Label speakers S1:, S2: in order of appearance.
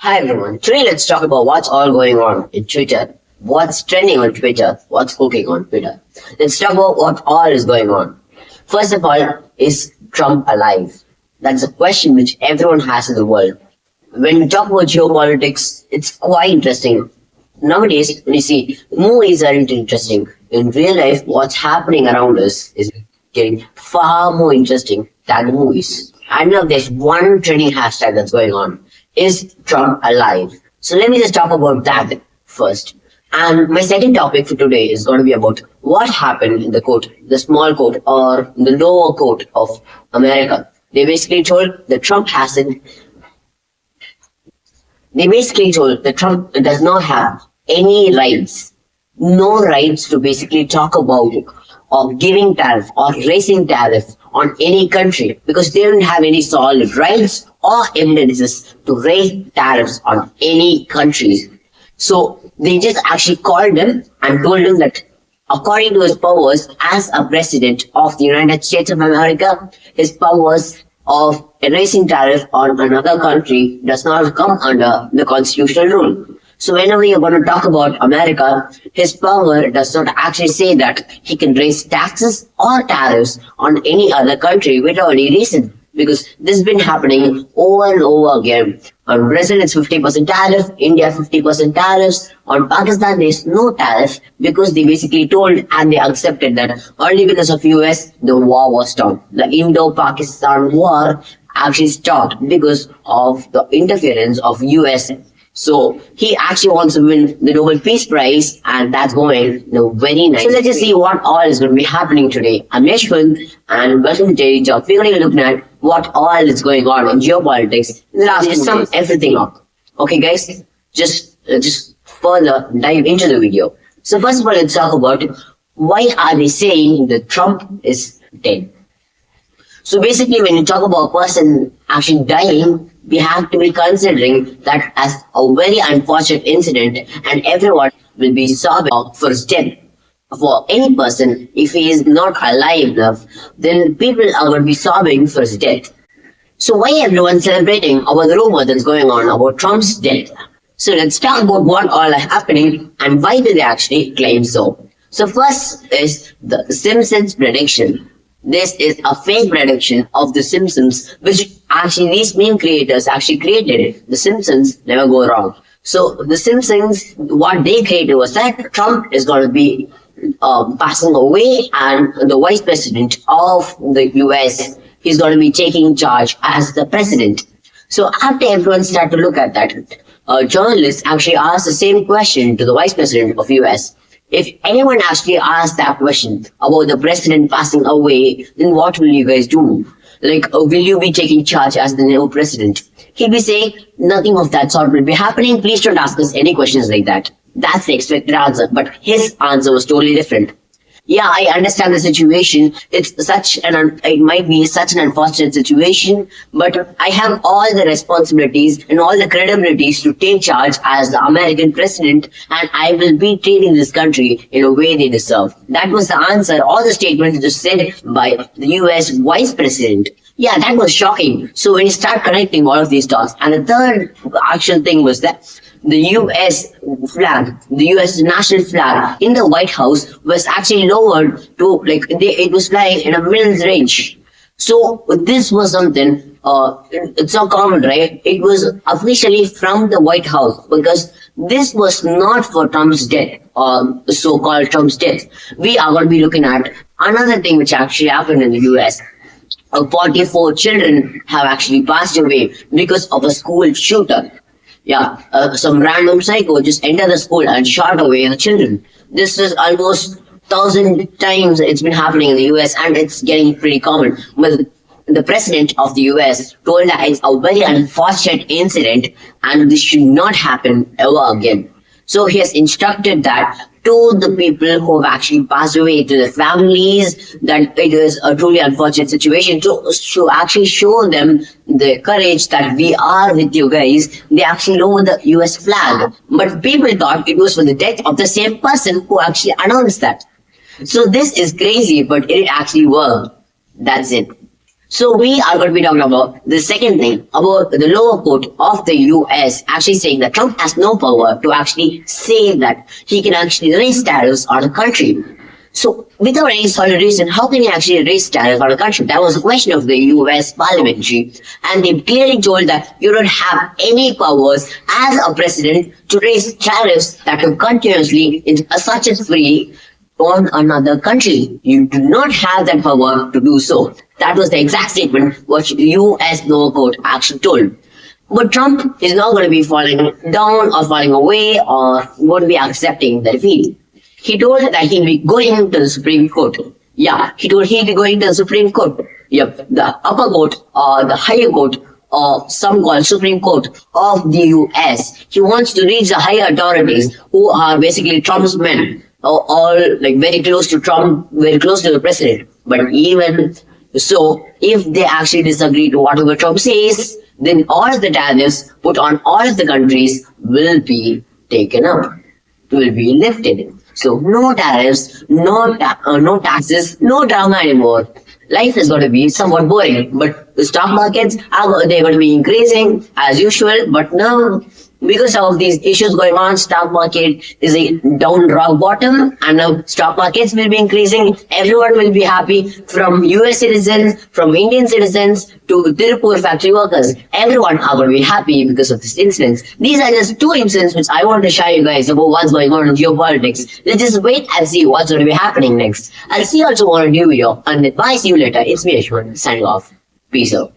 S1: Hi everyone. Today let's talk about what's all going on in Twitter. What's trending on Twitter? What's cooking on Twitter? Let's talk about what all is going on. First of all, is Trump alive? That's a question which everyone has in the world. When we talk about geopolitics, it's quite interesting. Nowadays, when you see movies aren't interesting. In real life, what's happening around us is getting far more interesting than the movies. I know there's one trending hashtag that's going on. Is Trump alive? So let me just talk about that first. And my second topic for today is going to be about what happened in the court, the small court or the lower court of America. They basically told that Trump hasn't they basically told that Trump does not have any rights, no rights to basically talk about or giving tariff or raising tariff on any country because they don't have any solid rights or evidences to raise tariffs on any countries. So they just actually called him and told him that according to his powers as a president of the United States of America, his powers of erasing tariff on another country does not come under the constitutional rule. So whenever you're going to talk about America, his power does not actually say that he can raise taxes or tariffs on any other country without any reason. Because this has been happening over and over again. On Brazil, it's 50% tariff. India, 50% tariffs. On Pakistan, there's no tariff because they basically told and they accepted that only because of US, the war was stopped. The Indo-Pakistan war actually stopped because of the interference of US. So he actually wants to win the Nobel Peace Prize, and that's going very nice. So let's just see what all is going to be happening today. I'm Yashwant, and welcome to Daily Talk. We're going to be looking at what all is going on in geopolitics in the last just sum everything up. Okay, guys, just further dive into the video. So first of all, let's talk about why are they saying that Trump is dead. So basically, when you talk about a person actually dying, we have to be considering that as a very unfortunate incident, and everyone will be sobbing for his death. For any person, if he is not alive enough, then people are going to be sobbing for his death. So why everyone celebrating about the rumor that's going on about Trump's death? So let's talk about what all are happening and why do they actually claim so. So first is the Simpsons prediction. This is a fake prediction of The Simpsons, which actually these meme creators actually created. The Simpsons never go wrong. So The Simpsons, what they created was that Trump is going to be passing away and the vice president of the US is going to be taking charge as the president. So after everyone started to look at that, journalists actually asked the same question to the vice president of US. If anyone actually asks that question about the president passing away, then what will you guys do? Like, will you be taking charge as the new president? He'll be saying, nothing of that sort will be happening. Please don't ask us any questions like that. That's the expected answer. But his answer was totally different. Yeah, I understand the situation. It might be such an unfortunate situation, but I have all the responsibilities and all the credibilities to take charge as the American president, and I will be treating this country in a way they deserve. That was the answer. All the statements just said by the US vice president. Yeah, that was shocking. So when you start connecting all of these dots, and the third actual thing was that the US flag, the US national flag in the White House was actually lowered to it was flying in a middle range. So this was something, it's not common, right? It was officially from the White House because this was not for Trump's death, or so-called Trump's death. We are going to be looking at another thing which actually happened in the US. 44 children have actually passed away because of a school shooter. Yeah, some random psycho just entered the school and shot away the children. This is almost 1,000 times it's been happening in the US, and it's getting pretty common. But the president of the US told that it's a very unfortunate incident and this should not happen ever again. So he has instructed that to the people who have actually passed away, to the families, that it is a truly unfortunate situation, to actually show them the courage that we are with you guys. They actually lowered the US flag. But people thought it was for the death of the same person who actually announced that. So this is crazy, but it actually worked. That's it. So we are going to be talking about the second thing about the lower court of the US actually saying that Trump has no power to actually say that he can actually raise tariffs on a country. So without any solid reason, how can he actually raise tariffs on a country? That was a question of the US parliamentary, and they clearly told that you don't have any powers as a president to raise tariffs that will continuously in such as free on another country. You do not have that power to do so. That was the exact statement which US lower court actually told. But Trump is not going to be falling down or falling away or won't be accepting the defeat. He told that he'll be going to the Supreme Court. Yeah, he told he'll be going to the Supreme Court. Yep, the upper court or the higher court or some called Supreme Court of the US. He wants to reach the higher authorities who are basically Trump's men, all like very close to Trump, very close to the president. But even so, if they actually disagree to whatever Trump says, then all of the tariffs put on all of the countries will be taken up, will be lifted. So no tariffs, no taxes, no drama anymore. Life is going to be somewhat boring, but the stock markets they're going to be increasing as usual. But now, because of these issues going on, stock market is a down rock bottom, and now stock markets will be increasing. Everyone will be happy, from US citizens, from Indian citizens to Tirupur factory workers. Everyone are going to be happy because of this incident. These are just two incidents which I want to share you guys about what's going on in geopolitics. Let's just wait and see what's going to be happening next. I'll see you also on a new video, and bye, see you later. It's me, Ashwin, signing off. Peace out.